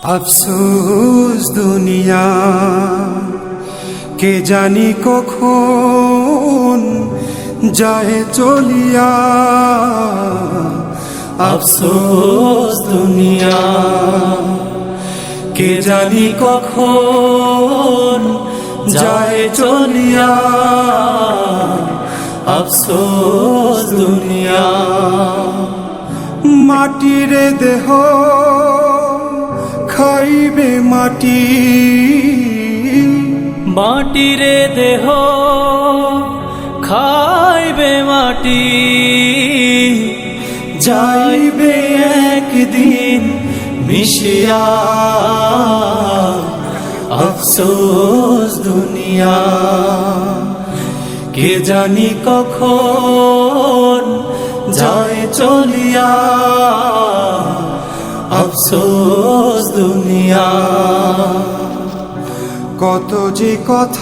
আফসোস দুনিয়া, কে জানি কখন যায় চলিয়া। আফসোস দুনিয়া, কে জানি কখন যায় চলিয়া। আফসোস দুনিয়া, মাটিরে দেহ খাইবে মাটি, মাটিরে দেহ খাইবে মাটি। যাইবে একদিন মিশিয়া। আফসোস দুনিয়া, কে জানি কখন যায় চলিয়া। আফসোস দুনিয়া, কত যে কথা